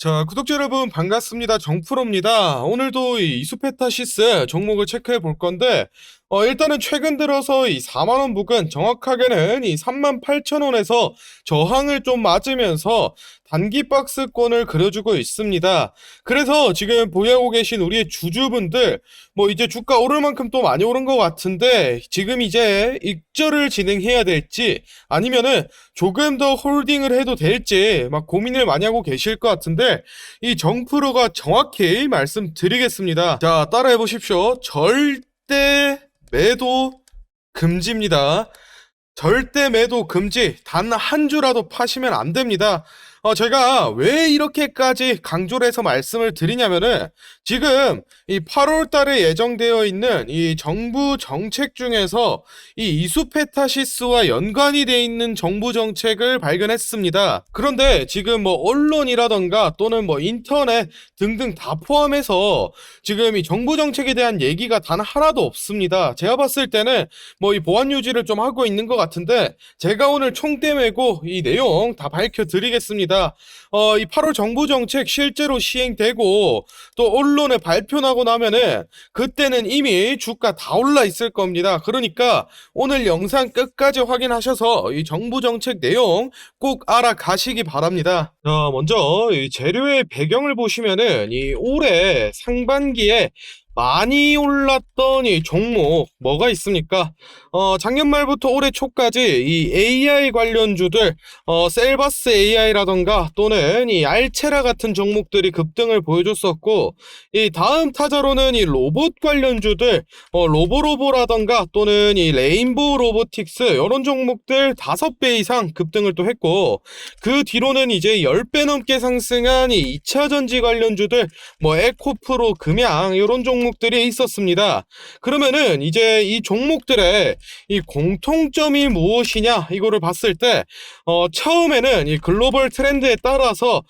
자, 구독자 여러분 반갑습니다. 정프로입니다. 오늘도 이 이수페타시스 종목을 체크해 볼 건데, 일단은 최근 들어서 이 4만 원 부근, 정확하게는 이 38,000원에서 저항을 좀 맞으면서 단기 박스권을 그려주고 있습니다. 그래서 지금 보유하고 계신 우리의 주주분들, 뭐 이제 주가 오를 만큼 또 많이 오른 것 같은데, 지금 이제 익절을 진행해야 될지, 아니면은 조금 더 홀딩을 해도 될지 막 고민을 많이 하고 계실 것 같은데, 이 정프로가 정확히 말씀드리겠습니다. 자, 따라해 보십시오. 절대 매도 금지입니다. 절대 매도 금지. 단 한 주라도 파시면 안 됩니다. 제가 왜 이렇게까지 강조를 해서 말씀을 드리냐면은, 지금 이 8월 달에 예정되어 있는 이 정부 정책 중에서 이 이수페타시스와 연관이 돼 있는 정부 정책을 발견했습니다. 그런데 지금 뭐 언론이라던가 또는 뭐 인터넷 등등 다 포함해서 지금 이 정부 정책에 대한 얘기가 단 하나도 없습니다. 제가 봤을 때는 뭐 이 보안 유지를 좀 하고 있는 것 같은데, 제가 오늘 총대 메고 이 내용 다 밝혀드리겠습니다. 이 8월 정부 정책 실제로 시행되고 또 언론에 발표 나고 나면은 그때는 이미 주가 다 올라 있을 겁니다. 그러니까 오늘 영상 끝까지 확인하셔서 이 정부 정책 내용 꼭 알아가시기 바랍니다. 자, 먼저 이 재료의 배경을 보시면은 이 올해 상반기에 많이 올랐던 이 종목 뭐가 있습니까? 작년 말부터 올해 초까지 이 AI 관련주들, 셀바스 AI라던가 또는 이 알체라 같은 종목들이 급등을 보여줬었고, 이 다음 타자로는 이 로봇 관련주들, 로보로보라던가 또는 이 레인보우 로보틱스 이런 종목들 5배 이상 급등을 또 했고, 그 뒤로는 이제 10배 넘게 상승한 이 2차 전지 관련주들, 뭐 에코프로, 금양 이런 종목들이 있었습니다. 그러면은 이제 이 종목들의 이 공통점이 무엇이냐 이거를 봤을 때, 처음에는 이 글로벌 트렌드에 따라서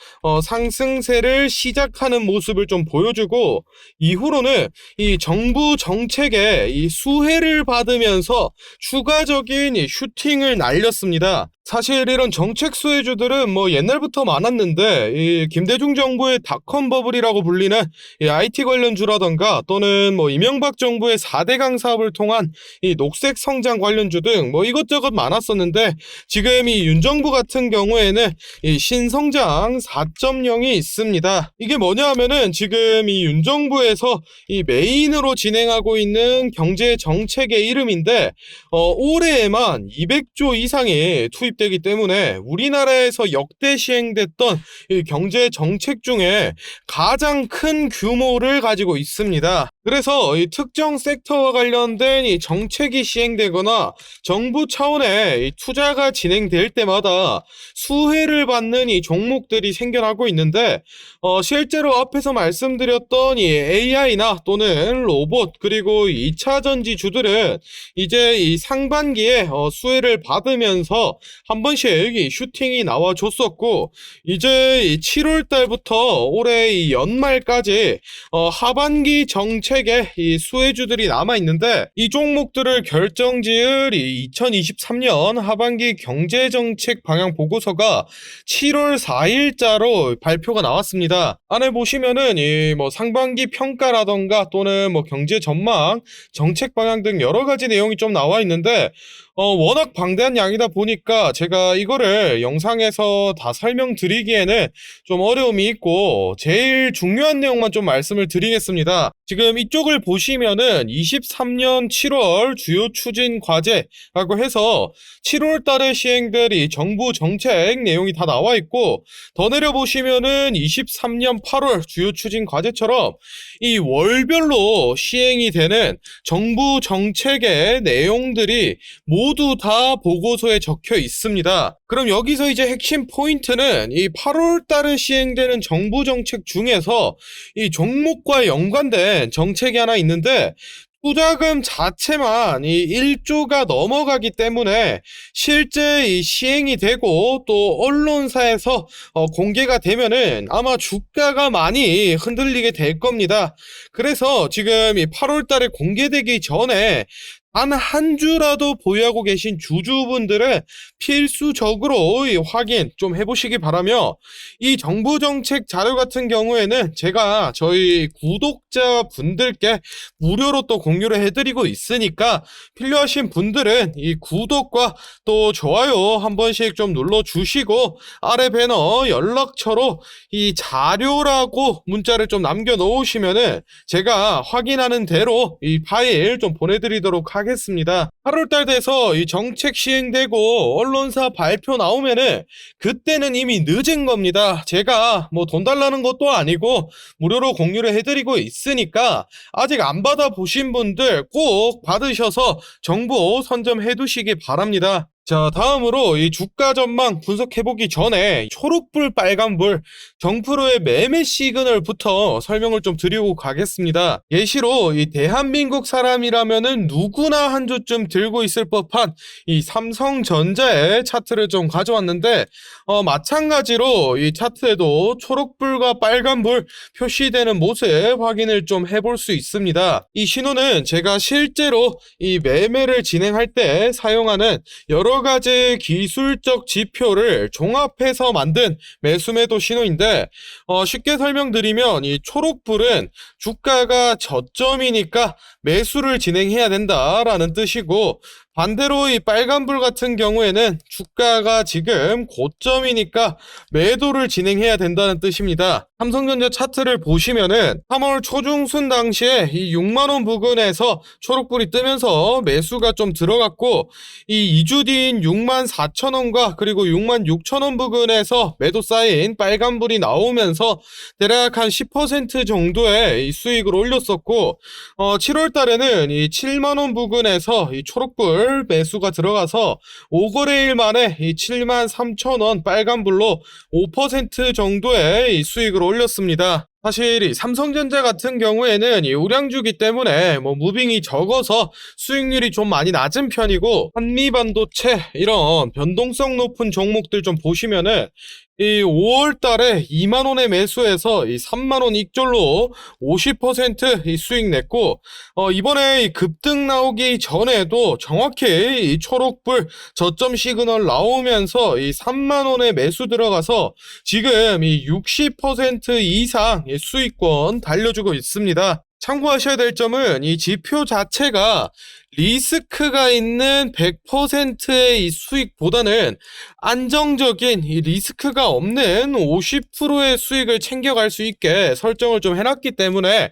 상승세를 시작하는 모습을 좀 보여주고, 이후로는 이 정부 정책에 이 수혜를 받으면서 추가적인 이 슈팅을 날렸습니다. 사실 이런 정책 수혜주들은 뭐 옛날부터 많았는데, 이 김대중 정부의 닷컴 버블이라고 불리는 이 IT 관련주라던가 또는 뭐 이명박 정부의 4대강 사업을 통한 이 녹색 성장 관련주 등 뭐 이것저것 많았었는데, 지금 이 윤 정부 같은 경우에는 이 신성장 4.0이 있습니다. 이게 뭐냐 하면은, 지금 이 윤 정부에서 이 메인으로 진행하고 있는 경제 정책의 이름인데, 올해에만 200조 이상이 투입되기 때문에 우리나라에서 역대 시행됐던 이 경제 정책 중에 가장 큰 규모를 가지고 있습니다. 그래서 이 특정 섹터와 관련된 이 정책이 시행되거나 정부 차원의 이 투자가 진행될 때마다 수혜를 받는 이 종목들이 생겨나고 있는데, 실제로 앞에서 말씀드렸던 이 AI나 또는 로봇 그리고 2차 전지주들은 이제 이 상반기에 수혜를 받으면서 한 번씩 이 슈팅이 나와줬었고, 이제 이 7월 달부터 올해 이 연말까지 하반기 정책에 이 수혜주들이 남아 있는데, 이 종목들을 결정지을 이 2023년 하반기 경제정책 방향 보고서가 7월 4일자로 발표가 나왔습니다. 안에 보시면은 이 뭐 상반기 평가라던가 또는 뭐 경제 전망, 정책 방향 등 여러 가지 내용이 좀 나와 있는데, 워낙 방대한 양이다 보니까 제가 이거를 영상에서 다 설명드리기에는 좀 어려움이 있고, 제일 중요한 내용만 좀 말씀을 드리겠습니다. 지금 이쪽을 보시면은 23년 7월 주요 추진 과제라고 해서 7월 달에 시행될 이 정부 정책 내용이 다 나와 있고, 더 내려 보시면은 23년 8월 주요 추진 과제처럼 이 월별로 시행이 되는 정부 정책의 내용들이 모두 다 보고서에 적혀 있습니다. 그럼 여기서 이제 핵심 포인트는 이 8월 달에 시행되는 정부 정책 중에서 이 종목과 연관된 정책이 하나 있는데, 투자금 자체만 이 1조가 넘어가기 때문에 실제 이 시행이 되고 또 언론사에서 공개가 되면은 아마 주가가 많이 흔들리게 될 겁니다. 그래서 지금 이 8월 달에 공개되기 전에 단 한 주라도 보유하고 계신 주주분들은 필수적으로 이 확인 좀 해보시기 바라며, 이 정부 정책 자료 같은 경우에는 제가 저희 구독자분들께 무료로 또 공유를 해드리고 있으니까 필요하신 분들은 이 구독과 또 좋아요 한 번씩 좀 눌러주시고, 아래 배너 연락처로 이 자료라고 문자를 좀 남겨놓으시면은 제가 확인하는 대로 이 파일 좀 보내드리도록 하겠습니다. 8월달 돼서 이 정책 시행되고 언론사 발표 나오면은 그때는 이미 늦은 겁니다. 제가 뭐 돈 달라는 것도 아니고 무료로 공유를 해드리고 있으니까 아직 안 받아보신 분들 꼭 받으셔서 정보 선점해 두시기 바랍니다. 자, 다음으로 이 주가 전망 분석해보기 전에 초록불 빨간불 정프로의 매매 시그널부터 설명을 좀 드리고 가겠습니다. 예시로 이 대한민국 사람이라면은 누구나 한 주쯤 들고 있을 법한 이 삼성전자의 차트를 좀 가져왔는데, 마찬가지로 이 차트에도 초록불과 빨간불 표시되는 모습 확인을 좀 해볼 수 있습니다. 이 신호는 제가 실제로 이 매매를 진행할 때 사용하는 여러 가지 기술적 지표를 종합해서 만든 매수매도 신호인데, 쉽게 설명드리면 이 초록불은 주가가 저점이니까 매수를 진행해야 된다라는 뜻이고, 반대로 이 빨간불 같은 경우에는 주가가 지금 고점이니까 매도를 진행해야 된다는 뜻입니다. 삼성전자 차트를 보시면은 3월 초중순 당시에 이 6만원 부근에서 초록불이 뜨면서 매수가 좀 들어갔고, 이 2주 뒤인 6만 4천원과 그리고 6만 6천원 부근에서 매도 쌓인 빨간불이 나오면서 대략 한 10% 정도의 이 수익을 올렸었고, 7월 달에는 이 7만원 부근에서 이 초록불 매수가 들어가서 5거래일 만에 이 7만 3천원 빨간불로 5% 정도의 이 수익을 올렸습니다. 사실 이 삼성전자 같은 경우에는 이 우량주기 때문에 뭐 무빙이 적어서 수익률이 좀 많이 낮은 편이고, 한미반도체 이런 변동성 높은 종목들 좀 보시면은 이 5월 달에 2만원에 매수해서 이 3만원 익절로 50% 수익 냈고, 이번에 이 급등 나오기 전에도 정확히 이 초록불 저점 시그널 나오면서 이 3만원에 매수 들어가서 지금 이 60% 이상 수익권 달려주고 있습니다. 참고하셔야 될 점은 이 지표 자체가 리스크가 있는 100%의 이 수익보다는 안정적인 이 리스크가 없는 50%의 수익을 챙겨갈 수 있게 설정을 좀 해놨기 때문에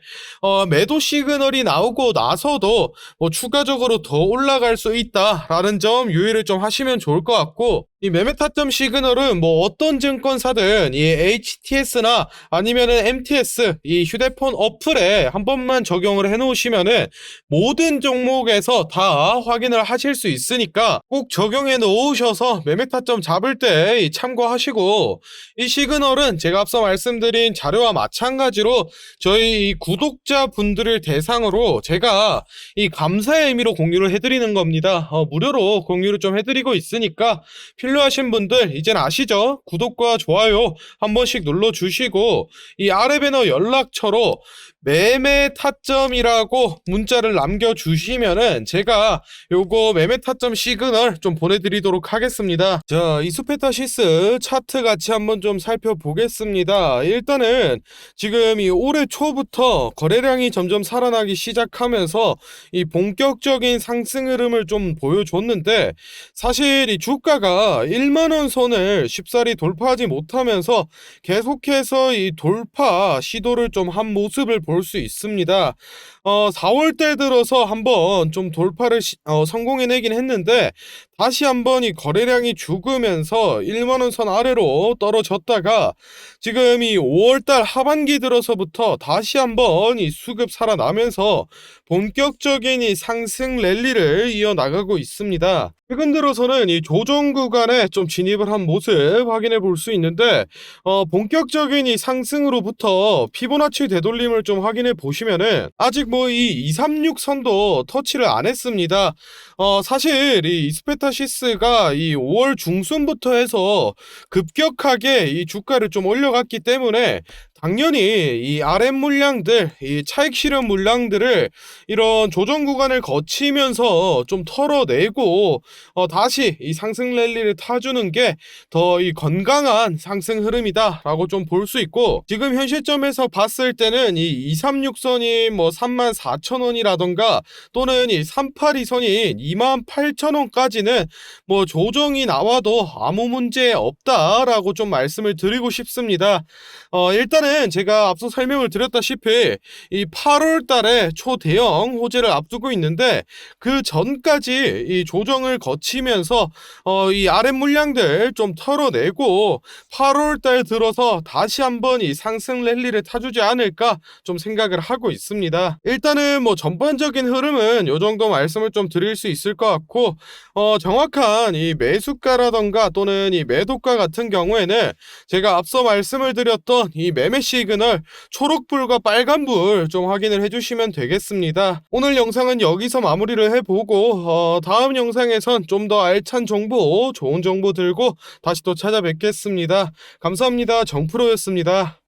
매도 시그널이 나오고 나서도 뭐 추가적으로 더 올라갈 수 있다라는 점 유의를 좀 하시면 좋을 것 같고, 이 매매 타점 시그널은 뭐 어떤 증권사든 이 HTS나 아니면은 MTS 이 휴대폰 어플에 한 번만 적용을 해 놓으시면은 모든 종목에서 다 확인을 하실 수 있으니까 꼭 적용해 놓으셔서 매매 타점 잡을 때 참고하시고, 이 시그널은 제가 앞서 말씀드린 자료와 마찬가지로 저희 구독자분들을 대상으로 제가 이 감사의 의미로 공유를 해드리는 겁니다. 무료로 공유를 좀 해드리고 있으니까 필요하신 분들 이젠 아시죠? 구독과 좋아요 한 번씩 눌러주시고, 이 아래 배너 연락처로 매매 타점이라고 문자를 남겨주시면은 제가 요거 매매 타점 시그널 좀 보내드리도록 하겠습니다. 자, 이수페타시스 차트 같이 한번 좀 살펴보겠습니다. 일단은 지금 이 올해 초부터 거래량이 점점 살아나기 시작하면서 이 본격적인 상승 흐름을 좀 보여줬는데, 사실 이 주가가 1만원 선을 쉽사리 돌파하지 못하면서 계속해서 이 돌파 시도를 좀 한 모습을 볼 수 있습니다. 4월달 들어서 한번 좀 돌파를 성공해내긴 했는데, 다시 한번 이 거래량이 죽으면서 1만원 선 아래로 떨어졌다가 지금 이 5월달 하반기 들어서부터 다시 한번 이 수급 살아나면서 본격적인 이 상승 랠리를 이어나가고 있습니다. 최근 들어서는 이 조정 구간에 좀 진입을 한 모습 확인해 볼 수 있는데, 본격적인 이 상승으로부터 피보나치 되돌림을 좀 확인해 보시면은 아직 뭐 이 236 선도 터치를 안 했습니다. 사실 이 이스페타시스가 이 5월 중순부터 해서 급격하게 이 주가를 좀 올려갔기 때문에 당연히 이 RM 물량들, 이 차익 실현 물량들을 이런 조정 구간을 거치면서 좀 털어내고 다시 이 상승 랠리를 타주는 게 더 이 건강한 상승 흐름이다라고 좀 볼 수 있고, 지금 현 시점에서 봤을 때는 이 236선이 뭐 34,000원이라던가 또는 이 382선이 28,000원까지는 뭐 조정이 나와도 아무 문제 없다라고 좀 말씀을 드리고 싶습니다. 일단은 제가 앞서 설명을 드렸다시피 이 8월 달에 초대형 호재를 앞두고 있는데, 그 전까지 이 조정을 거치면서 이 RM 물량들 좀 털어내고 8월 달 들어서 다시 한번 이 상승 랠리를 타주지 않을까 좀 생각을 하고 있습니다. 일단은 뭐 전반적인 흐름은 요 정도 말씀을 좀 드릴 수 있을 것 같고, 정확한 이 매수가라던가 또는 이 매도가 같은 경우에는 제가 앞서 말씀을 드렸던 이 매매 시그널 초록불과 빨간불 좀 확인을 해주시면 되겠습니다. 오늘 영상은 여기서 마무리를 해보고 다음 영상에선 좀 더 알찬 정보, 좋은 정보 들고 다시 또 찾아뵙겠습니다. 감사합니다. 정프로였습니다.